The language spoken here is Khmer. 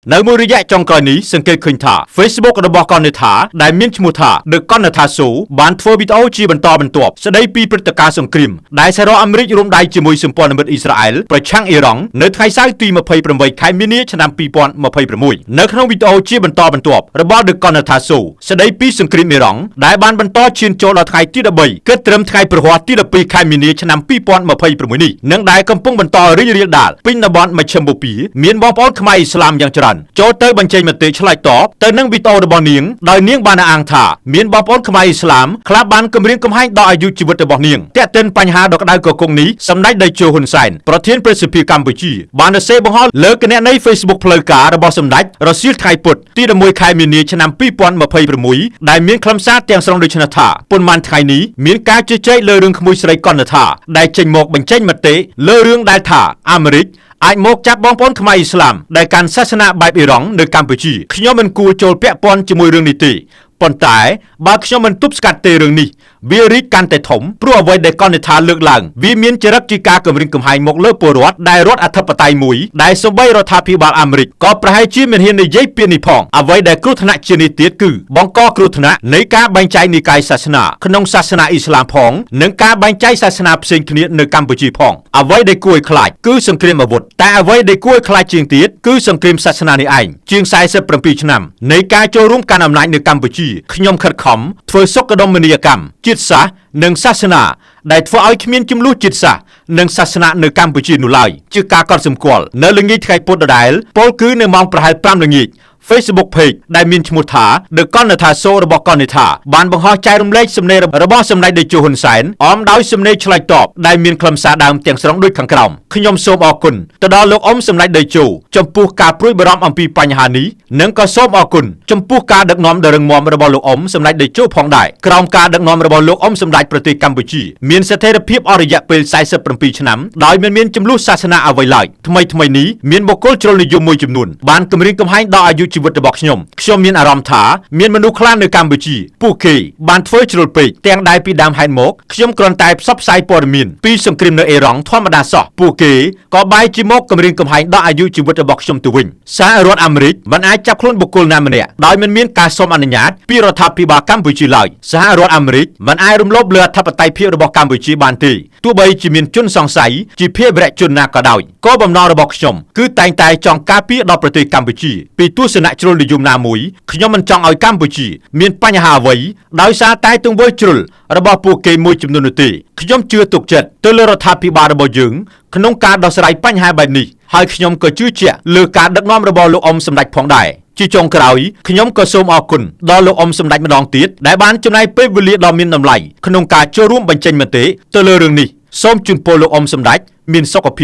នៅមួយរយៈចុងក្រោយនេះសង្កេតឃើញថា Facebook របស់កននេថាដែលមានឈ្មោះថា The កននេថា Show បានធ្វើវីដេអូជាបន្តបន្ទាប់ស្ដីពីព្រឹត្តិការណ៍សង្គ្រាមដែលសហរដ្ឋអាមេរិករួមដៃជាមួយសម្ព័ន្ធមិត្តអ៊ីស្រាអែលប្រឆាំងអ៊ីរ៉ង់នៅថ្ងៃសៅរ៍ទី28ខែមីនាឆ្នាំ2026នៅក្នុងវីដេអូជាបន្តបន្ទាប់របស់ The កននេថា Show ស្ដីពីសង្គ្រាមអ៊ីរ៉ង់ដែលបានបន្តឈានចូលដល់ថ្ងៃទី13គិតត្រឹមថ្ងៃប្រហ័សទី12ខែមីនាឆ្នាំ2026នេះនិងដែលកំពុងបន្តរីករាលដាលពេញតំបន់មជ្ឈិមបូព៌ាមានបងប្អូនខ្មែរអ៊ីស្លាមយ៉ាងច្រើនចូលទៅបញ្ចេញមតិឆ្លើយតបទៅនឹងវីដេអូរបស់នាងដោយនាងបានអះអាងថាមានបងប្អូនខ្មែរអ៊ីស្លាមខ្លះបានគំរាមកំហែងដល់អាយុជីវិតរបស់នាងទាក់ទិនបញ្ហាដ៏ក្តៅកគង់នេះសម្ដេចតេជោហ៊ុនសែនប្រធានព្រឹទ្ធសភាកម្ពុជាបានសរសេរបង្ហោះលើគណនី Facebook ផ្លូវការរបស់សម្ដេចរសៀលថ្ងៃពុធទី11ខែមីនាឆ្នាំ2026ដែលមានខ្លឹមសារទាំងស្រុងដូចនេះថាប៉ុន្មានថ្ងៃនេះមានការជជែកលើរឿងក្មួយស្រីកននេថាដែលចេញមកបញ្ចេញមតិលើរឿងដែលថាអាមេរិកអាចមកចាប់បងប្អូនខ្មែរអ៊ីស្លាមដែលកាន់សាសនាបែបអ៊ីរ៉ង់នៅកម្ពុជាខ្ញុំមិនគួរចូលពាក់ព័ន្ធជាមួយរឿងនេះទេប៉ុន្តែបើខ្ញុំមិនទប់ស្កាត់ទេរឿងនេះវារីកកាន់តែធំព្រោះអ្វីដែលកននេថាលើកឡើងវាមានចរិតជាការគំរាមកំហែងមកលើពលរដ្ឋដែលរដ្ឋអធិបតេយ្យមួយដែលសូម្បីរដ្ឋាភិបាលអាមេរិកក៏ប្រហែលជាមិនហ៊ាននិយាយពាក្យនេះផងអ្វីដែលគ្រោះថ្នាក់ជានេះទៀតគឺបង្កគ្រោះថ្នាក់នៃការបែងចែកនិកាយសាសនាក្នុងសាសនាអ៊ីស្លាមផងនិងការបែងចែកសាសនាផ្សេងគ្នានៅកម្ពុជាផងអ្វីដែលគួរឲ្យខ្លាចគឺសង្គ្រាមអាវុធតែអ្វីដែលគួរឲ្យខ្លាចជាងទៀតគឺសង្គ្រាមសាសនានេះឯងជាង47ឆ្នាំនៃការចូលរួមកាន់អំណាចនៅកម្ពុជាខ្ញុំខិតខំធ្វើសុខដុមនីយកម្មជាតិសាសន៍និងសាសនាដែលធ្វើឲ្យគ្មានចំនួនជាតិសាសន៍និងសាសនានៅកម្ពុជានោះឡើយជាការកត់សម្គាល់នៅល្ងាចថ្ងៃពុធដដែលពលគឺនៅម៉ោងប្រហែល5ល្ងាចFacebook page ដែលមានឈ្មោះថា The កននេថា Show របស់កននេថាបានបង្ហោះចែករំលែកសំណេររបស់សម្ដេចតេជោហ៊ុនសែនអមដោយសំណេរឆ្លើយតបដែលមានខ្លឹមសារដើមទាំងស្រុងដូចខាងក្រោមខ្ញុំសូមអរគុណទៅដល់លោកអ៊ំសម្ដេចតេជោចំពោះការព្រួយបារម្ភអំពីបញ្ហានេះនិងក៏សូមអរគុណចំពោះការដឹកនាំដ៏រឹងមាំរបស់លោកអ៊ំសម្ដេចតេជោផងដែរក្រោមការដឹកនាំរបស់លោកអ៊ំសម្ដេចប្រទេសកម្ពុជាមានស្ថិរភាពអស់រយៈពេល47ឆ្នាំដោយមិនមានចំនួនសាសនាអ្វីឡើយថ្មីនេះមានបុគ្គលជ្រុលនិយមមួយចំនួនបានគំរាមកំហែងដល់អាយុជីវិតរបស់ខ្ញុំមានអារម្មណ៍ថាមានមនុស្សខ្លះនៅកម្ពុជាពួកគេបានធ្វើជ្រុលពេកទាំងដែលពីដើមហេតុមកខ្ញុំគ្រាន់តែផ្សព្វផ្សាយព័ត៌មានពីសង្គ្រាមនៅអ៊ីរ៉ង់ធម្មតាសោះពួកគេក៏បែរជាមកគំរាមកំហែងដល់អាយុជីវិតរបស់ខ្ញុំទៅវិញសហរដ្ឋអាមេរិកមិនអាចចាប់ខ្លួនបុគ្គលណាម្នាក់ដោយមិនមានការសុំអនុញ្ញាតពីរដ្ឋាភិបាលកម្ពុជាឡើយសហរដ្ឋអាមេរិកមិនអាចរំលោភលើអធិបតេយ្យភាពរបស់កម្ពុជាបានទេទោះបីជាមានជនសង្ស័យជាភាវរៈជនណាក៏ដោយគោលបំណងរបស់ខ្ញុំគឺតែងតែចង់ការពារដល់ប្រទេសកម្ពុជាពីទស្សនៈជ្រុលនិយមណាមួយខ្ញុំមិនចង់ឲ្យកម្ពុជាមានបញ្ហាអ្វីដោយសារតែទង្វើជ្រុលរបស់ពួកគេមួយចំនួននោះទេខ្ញុំជឿទុកចិត្តទៅលើរដ្ឋាភិបាលរបស់យើងក្នុងការដោះស្រាយបញ្ហាបែបនេះហើយខ្ញុំក៏ជឿជាក់លើការដឹកនាំរបស់លោកអ៊ំសម្ដេចផងដែរជាចុងក្រោយខ្ញុំក៏សូមអរគុណដល់លោកអ៊ំសម្ដេចម្ដងទៀតដែលបានចំណាយពេលវេលាដ៏មានតម្លៃក្នុងការចូលរួមបញ្ចេញមតិទៅលើរឿងនេះសូមជូនពរលោកអ៊ំសម្ដេចមានសុខភាព